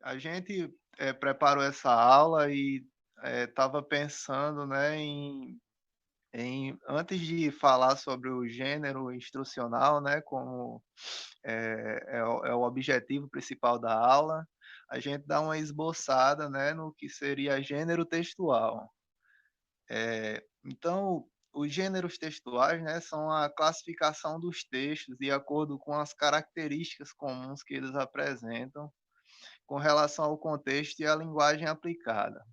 A gente, preparou essa aula e, estava pensando, né, antes de falar sobre o gênero instrucional, né, como, é o objetivo principal da aula, a gente dá uma esboçada, né, no que seria gênero textual. Então, os gêneros textuais, né, são a classificação dos textos de acordo com as características comuns que eles apresentam com relação ao contexto e à linguagem aplicada.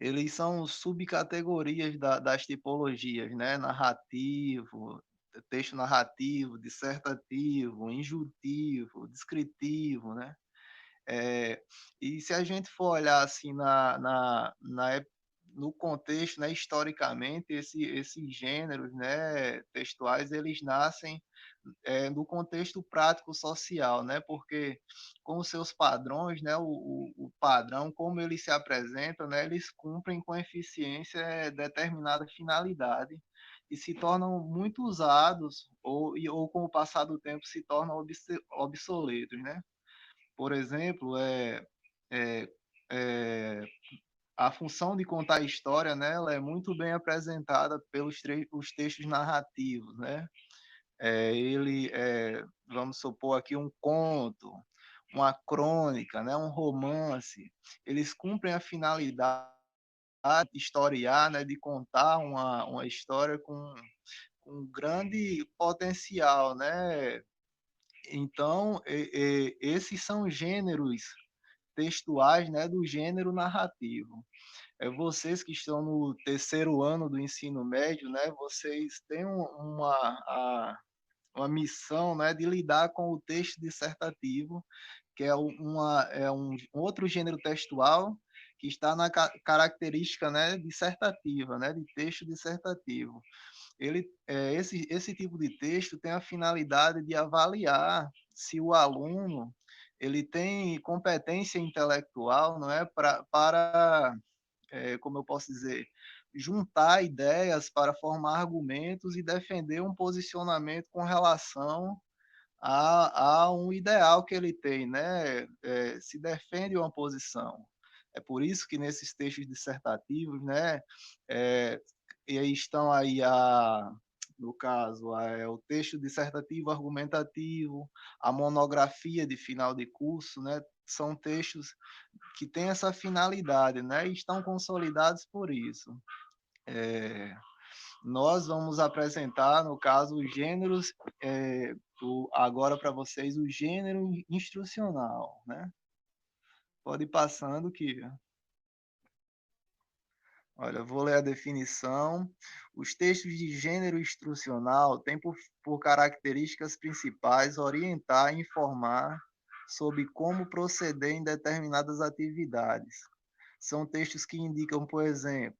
Eles são subcategorias das tipologias, né, narrativo, texto narrativo, dissertativo, injuntivo, descritivo, né. Eh, e se a gente for olhar assim no contexto, né, historicamente, esses gêneros, né, textuais, eles nascem no contexto prático social, né, porque com os seus padrões, né, o padrão, como eles se apresentam, né, eles cumprem com eficiência determinada finalidade e se tornam muito usados ou com o passar do tempo se tornam obsoletos, né. Por exemplo, é é a função de contar a história, né, ela é muito bem apresentada pelos os textos narrativos, né. Vamos supor aqui um conto, uma crônica, né, um romance, eles cumprem a finalidade de historiar, né, de contar uma história com grande potencial, né. Então, esses são gêneros textuais, né, do gênero narrativo. Vocês que estão no terceiro ano do ensino médio, né, vocês têm uma missão, né, de lidar com o texto dissertativo, que é um outro gênero textual que está na característica, né, dissertativa, né, de texto dissertativo. Esse tipo de texto tem a finalidade de avaliar se o aluno ele tem competência intelectual, não é, para como eu posso dizer, juntar ideias para formar argumentos e defender um posicionamento com relação a um ideal que ele tem, né? Se defende uma posição. É por isso que nesses textos dissertativos, né, eh, e aí estão aí no caso, o texto dissertativo argumentativo, a monografia de final de curso, né, são textos que têm essa finalidade, né, e estão consolidados por isso. Eh, Nós vamos apresentar, no caso, os gêneros, agora para vocês, o gênero instrucional, né. Pode ir passando que olha, eu vou ler a definição. Os textos de gênero instrucional têm por características principais orientar e informar sobre como proceder em determinadas atividades. São textos que indicam, por exemplo,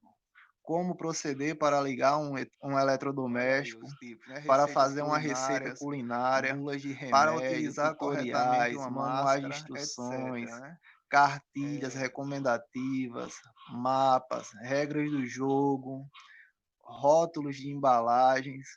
como proceder para ligar um Olha aí eletrodoméstico, os tipos, né? para Receitas fazer uma receita culinárias, culinária, bulas de para remédio, utilizar corretamente corretamente uma manuais de máscara, instruções, etc, né? cartilhas É, recomendativas, mapas, regras do jogo, rótulos de embalagens,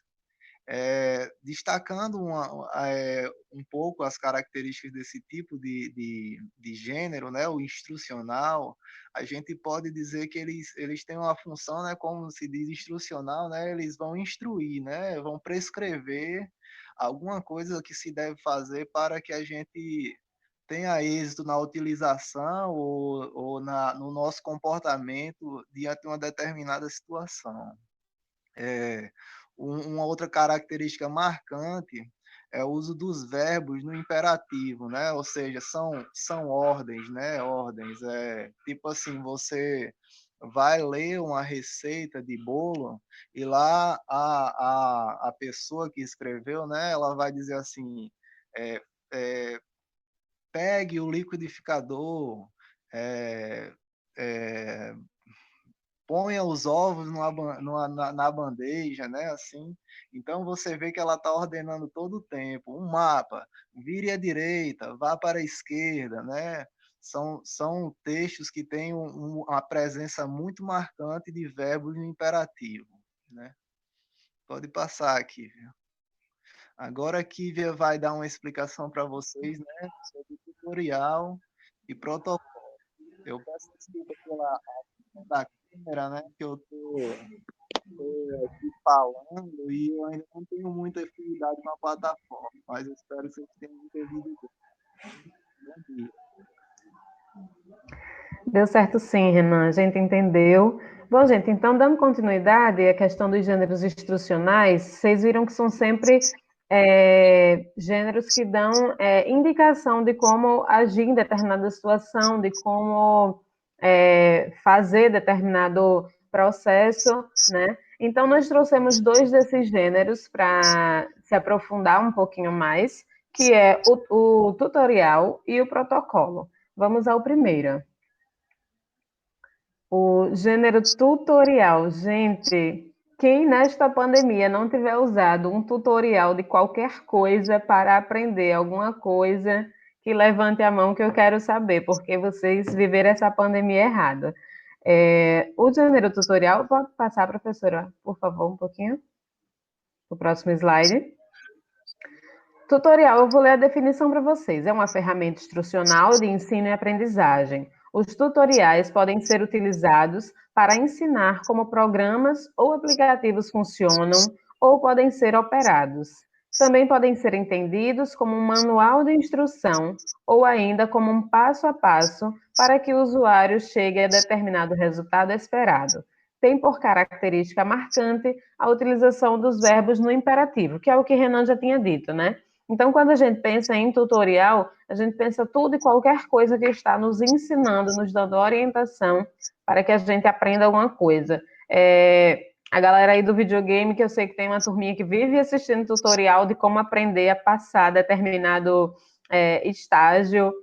destacando um pouco as características desse tipo de gênero, né, o instrucional, a gente pode dizer que eles têm uma função, né, como se diz instrucional, né, eles vão instruir, né, vão prescrever alguma coisa que se deve fazer para que a gente tenha êxito na utilização no nosso comportamento diante de uma determinada situação. É, uma outra característica marcante é o uso dos verbos no imperativo, né? Ou seja, são ordens, né? Ordens. Tipo assim, você vai ler uma receita de bolo e lá a pessoa que escreveu, né? Ela vai dizer assim, é, é, pegue o liquidificador, é, é, ponha os ovos na bandeja, né? Assim. Então você vê que ela está ordenando todo o tempo. Um mapa, vire à direita, vá para a esquerda, né? São textos que têm uma presença muito marcante de verbos no imperativo, né? Pode passar aqui. Viu? Agora a Kívia vai dar uma explicação para vocês, né, sobre o tutorial e protocolo. Eu peço desculpa pela questão da câmera, né? Que eu tô aqui falando e eu ainda não tenho muita afinidade com a plataforma, mas eu espero que vocês tenham entendido bem. Bom dia. Deu certo sim, Renan, a gente entendeu. Bom, gente, então, dando continuidade à questão dos gêneros instrucionais, vocês viram que são sempre gêneros que dão indicação de como agir em determinada situação, de como fazer determinado processo, né? Então, nós trouxemos dois desses gêneros para se aprofundar um pouquinho mais, que é o tutorial e o protocolo. Vamos ao primeiro. O gênero tutorial. Gente, quem nesta pandemia não tiver usado um tutorial de qualquer coisa para aprender alguma coisa, que levante a mão que eu quero saber, porque vocês viveram essa pandemia errada. O gênero tutorial, pode passar, professora, por favor, um pouquinho? O próximo slide. Tutorial, eu vou ler a definição para vocês. É uma ferramenta instrucional de ensino e aprendizagem. Os tutoriais podem ser utilizados para ensinar como programas ou aplicativos funcionam ou podem ser operados. Também podem ser entendidos como um manual de instrução ou ainda como um passo a passo para que o usuário chegue a determinado resultado esperado. Tem por característica marcante a utilização dos verbos no imperativo, que é o que Renan já tinha dito, né? Então, quando a gente pensa em tutorial, a gente pensa tudo e qualquer coisa que está nos ensinando, nos dando orientação para que a gente aprenda alguma coisa. A galera aí do videogame, que eu sei que tem uma turminha que vive assistindo tutorial de como aprender a passar determinado estágio.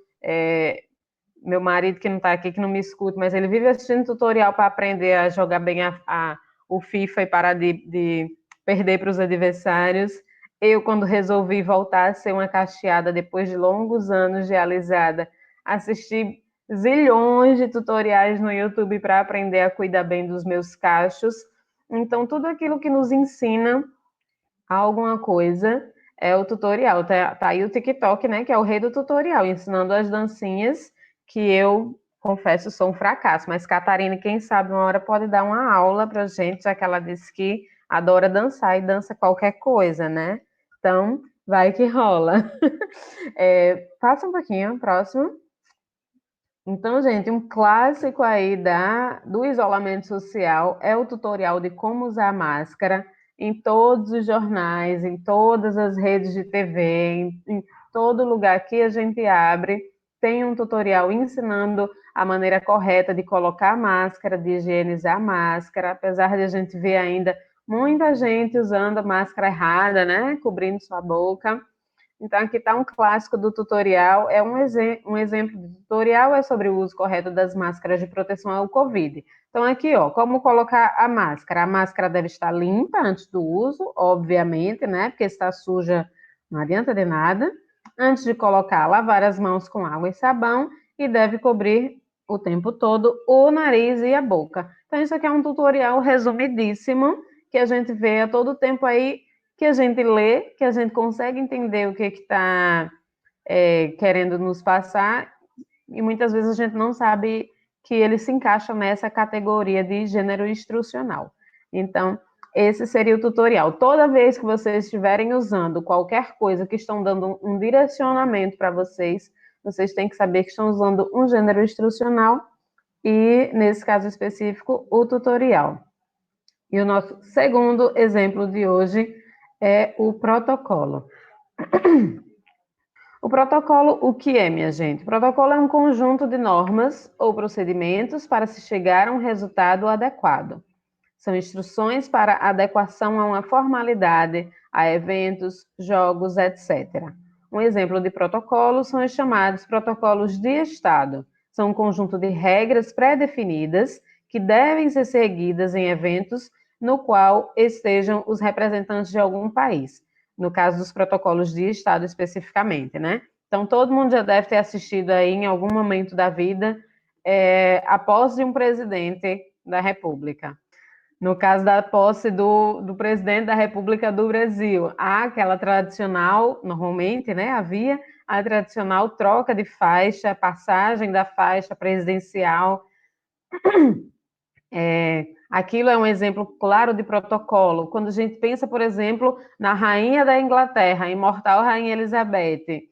Meu marido, que não está aqui, que não me escuta, mas ele vive assistindo tutorial para aprender a jogar bem o FIFA e parar de perder para os adversários. Eu, quando resolvi voltar a ser uma cacheada depois de longos anos de alisada, assisti zilhões de tutoriais no YouTube para aprender a cuidar bem dos meus cachos. Então, tudo aquilo que nos ensina alguma coisa é o tutorial. Tá aí o TikTok, né, que é o rei do tutorial, ensinando as dancinhas que eu confesso sou um fracasso. Mas Catarina, quem sabe uma hora pode dar uma aula pra gente, já que ela disse que adora dançar e dança qualquer coisa, né? Então, vai que rola. Passa um pouquinho, próximo. Então, gente, um clássico aí do isolamento social é o tutorial de como usar máscara em todos os jornais, em todas as redes de TV, em todo lugar que a gente abre, tem um tutorial ensinando a maneira correta de colocar a máscara, de higienizar a máscara, apesar de a gente ver ainda muita gente usando a máscara errada, né, cobrindo sua boca. Então, aqui está um clássico do tutorial, um exemplo de tutorial é sobre o uso correto das máscaras de proteção ao Covid. Então, aqui, ó, como colocar a máscara. A máscara deve estar limpa antes do uso, obviamente, né? Porque se está suja, não adianta de nada. Antes de colocar, lavar as mãos com água e sabão e deve cobrir o tempo todo o nariz e a boca. Então, isso aqui é um tutorial resumidíssimo que a gente vê a todo tempo aí, que a gente lê, que a gente consegue entender o que está querendo nos passar, e muitas vezes a gente não sabe que ele se encaixa nessa categoria de gênero instrucional. Então, esse seria o tutorial. Toda vez que vocês estiverem usando qualquer coisa que estão dando um direcionamento para vocês, vocês têm que saber que estão usando um gênero instrucional e, nesse caso específico, o tutorial. E o nosso segundo exemplo de hoje é o protocolo. O protocolo, o que é, minha gente? O protocolo é um conjunto de normas ou procedimentos para se chegar a um resultado adequado. São instruções para adequação a uma formalidade, a eventos, jogos, etc. Um exemplo de protocolo são os chamados protocolos de Estado. São um conjunto de regras pré-definidas que devem ser seguidas em eventos no qual estejam os representantes de algum país. No caso dos protocolos de Estado especificamente, né? Então, todo mundo já deve ter assistido aí em algum momento da vida a posse de um presidente da República. No caso da posse do presidente da República do Brasil, há aquela tradicional, normalmente, né, havia a tradicional troca de faixa, passagem da faixa presidencial. Aquilo é um exemplo claro de protocolo. Quando a gente pensa, por exemplo, na rainha da Inglaterra, a imortal Rainha Elizabeth,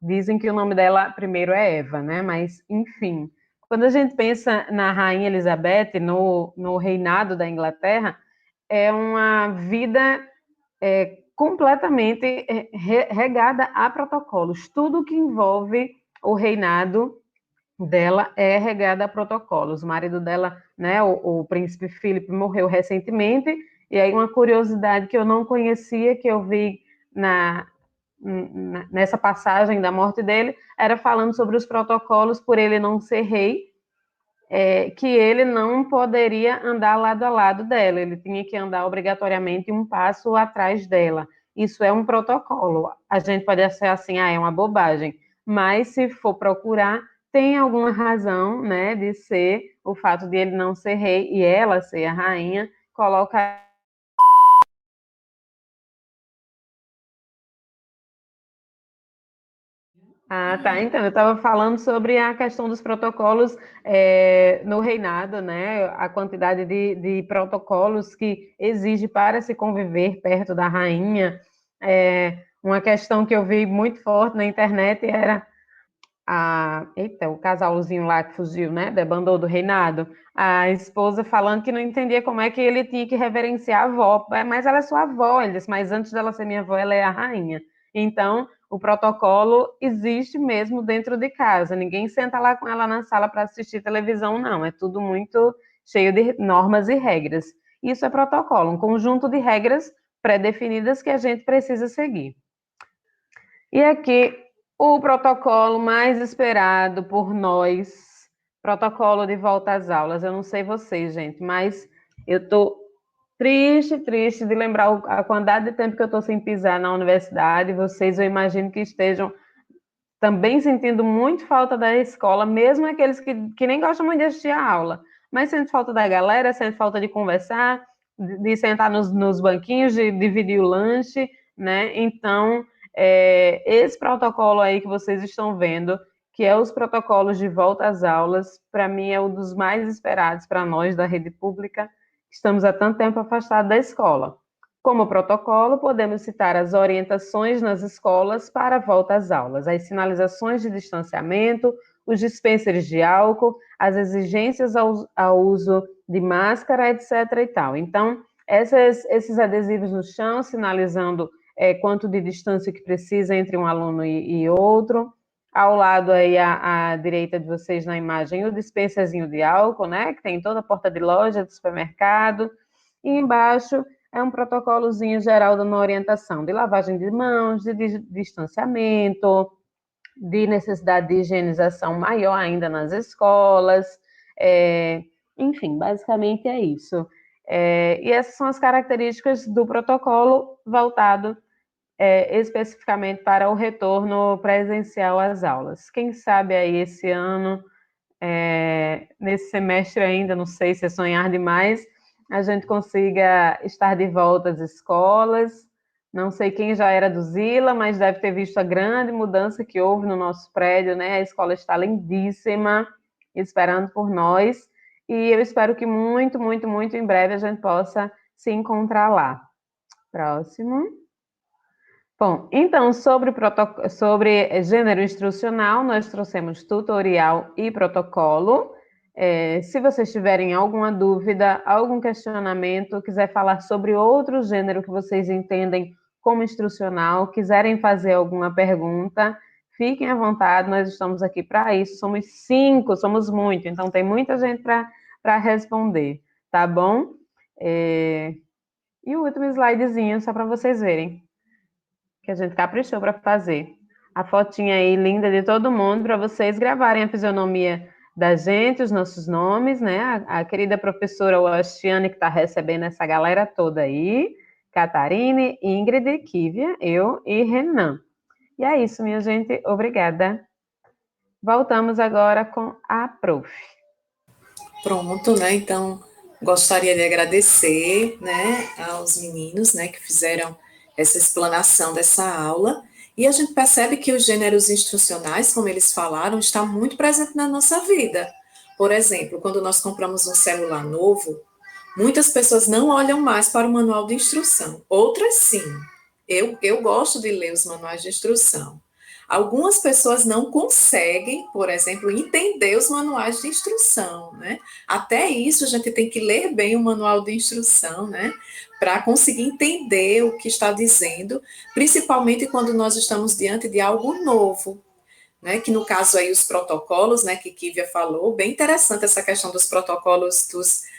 dizem que o nome dela primeiro é Eva, né? Mas, enfim, quando a gente pensa na Rainha Elizabeth, no reinado da Inglaterra, é uma vida completamente regada a protocolos. Tudo que envolve o reinado dela é regada a protocolos. O marido dela, né, o príncipe Philip, morreu recentemente, e aí uma curiosidade que eu não conhecia, que eu vi nessa passagem da morte dele, era falando sobre os protocolos por ele não ser rei, que ele não poderia andar lado a lado dela, ele tinha que andar obrigatoriamente um passo atrás dela. Isso é um protocolo. A gente pode achar assim, é uma bobagem, mas se for procurar, tem alguma razão, né, de ser o fato de ele não ser rei e ela ser a rainha, coloca. Ah, tá. Então, eu estava falando sobre a questão dos protocolos no reinado, né? A quantidade de protocolos que exige para se conviver perto da rainha. Uma questão que eu vi muito forte na internet era o casalzinho lá que fugiu, né? Debandou do reinado. A esposa falando que não entendia como é que ele tinha que reverenciar a avó. Mas ela é sua avó, ele disse, mas antes dela ser minha avó, ela é a rainha. Então, o protocolo existe mesmo dentro de casa. Ninguém senta lá com ela na sala para assistir televisão, não. É tudo muito cheio de normas e regras. Isso é protocolo, um conjunto de regras pré-definidas que a gente precisa seguir. E aqui o protocolo mais esperado por nós, protocolo de volta às aulas. Eu não sei vocês, gente, mas eu tô triste de lembrar a quantidade de tempo que eu estou sem pisar na universidade. Vocês, eu imagino que estejam também sentindo muito falta da escola, mesmo aqueles que nem gostam muito de assistir a aula, mas sente falta da galera, sente falta de conversar, de sentar nos banquinhos, de dividir o lanche, né? Então, esse protocolo aí que vocês estão vendo, que é os protocolos de volta às aulas, para mim é um dos mais esperados para nós da rede pública, que estamos há tanto tempo afastados da escola. Como protocolo, podemos citar as orientações nas escolas para a volta às aulas, as sinalizações de distanciamento, os dispensers de álcool, as exigências ao uso de máscara, etc. e tal. Então, esses adesivos no chão, sinalizando quanto de distância que precisa entre um aluno e outro. Ao lado aí, à direita de vocês na imagem, o dispenserzinho de álcool, né? Que tem em toda a porta de loja, de supermercado. E embaixo é um protocolozinho geral dando orientação de lavagem de mãos, de distanciamento, de necessidade de higienização maior ainda nas escolas. Enfim, basicamente é isso. E essas são as características do protocolo voltado especificamente para o retorno presencial às aulas. Quem sabe aí esse ano, nesse semestre ainda, não sei se é sonhar demais, a gente consiga estar de volta às escolas. Não sei quem já era do Zila, mas deve ter visto a grande mudança que houve no nosso prédio, né? A escola está lindíssima, esperando por nós. E eu espero que muito em breve a gente possa se encontrar lá. Próximo. Bom, então, sobre gênero instrucional, nós trouxemos tutorial e protocolo. Se vocês tiverem alguma dúvida, algum questionamento, quiser falar sobre outro gênero que vocês entendem como instrucional, quiserem fazer alguma pergunta, fiquem à vontade, nós estamos aqui para isso. Somos 5, somos muito, então tem muita gente para responder, tá bom? E o último slidezinho, só para vocês verem que a gente caprichou para fazer. A fotinha aí linda de todo mundo para vocês gravarem a fisionomia da gente, os nossos nomes, né? A querida professora Wastiane que está recebendo essa galera toda aí, Catarine, Ingrid, Kívia, eu e Renan. E é isso, minha gente. Obrigada. Voltamos agora com a prof. Pronto, né? Então, Gostaria de agradecer, né, aos meninos, né, que fizeram essa explanação dessa aula. E a gente percebe que os gêneros instrucionais, como eles falaram, está muito presente na nossa vida. Por exemplo, quando nós compramos um celular novo, muitas pessoas não olham mais para o manual de instrução. Outras sim. Eu gosto de ler os manuais de instrução. Algumas pessoas não conseguem, por exemplo, entender os manuais de instrução, né? Até isso a gente tem que ler bem o manual de instrução, né? Para conseguir entender o que está dizendo, principalmente quando nós estamos diante de algo novo, né? Que no caso aí os protocolos, né? Que Kívia falou, bem interessante essa questão dos protocolos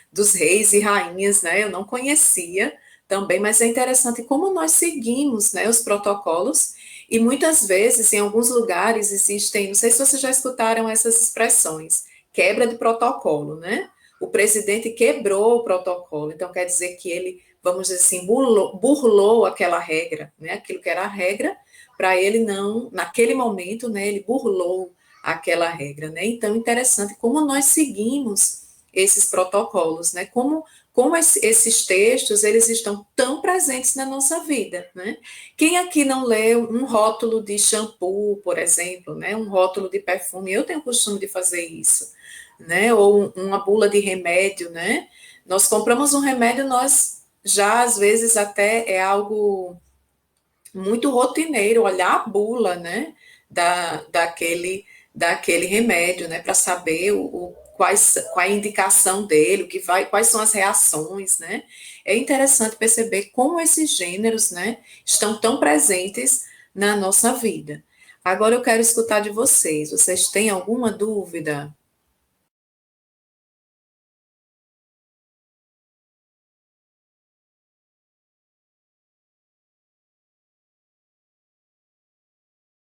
dos reis e rainhas, né? Eu não conhecia também, mas é interessante como nós seguimos, né? Os protocolos e muitas vezes, em alguns lugares, existem, não sei se vocês já escutaram essas expressões, quebra de protocolo, né? O presidente quebrou o protocolo, então quer dizer que ele, vamos dizer assim, burlou aquela regra, né? Aquilo que era a regra, para ele não, naquele momento, né? Ele burlou aquela regra, né? Então, interessante como nós seguimos esses protocolos, né? Como esses textos, eles estão tão presentes na nossa vida, né? Quem aqui não lê um rótulo de shampoo, por exemplo, né? Um rótulo de perfume, eu tenho o costume de fazer isso, né? Ou uma bula de remédio, né? Nós compramos um remédio, nós já, às vezes, até é algo muito rotineiro, olhar a bula, né? Daquele remédio, né? Para saber qual é a indicação dele, quais são as reações, né? É interessante perceber como esses gêneros, né, estão tão presentes na nossa vida. Agora eu quero escutar de vocês. Vocês têm alguma dúvida?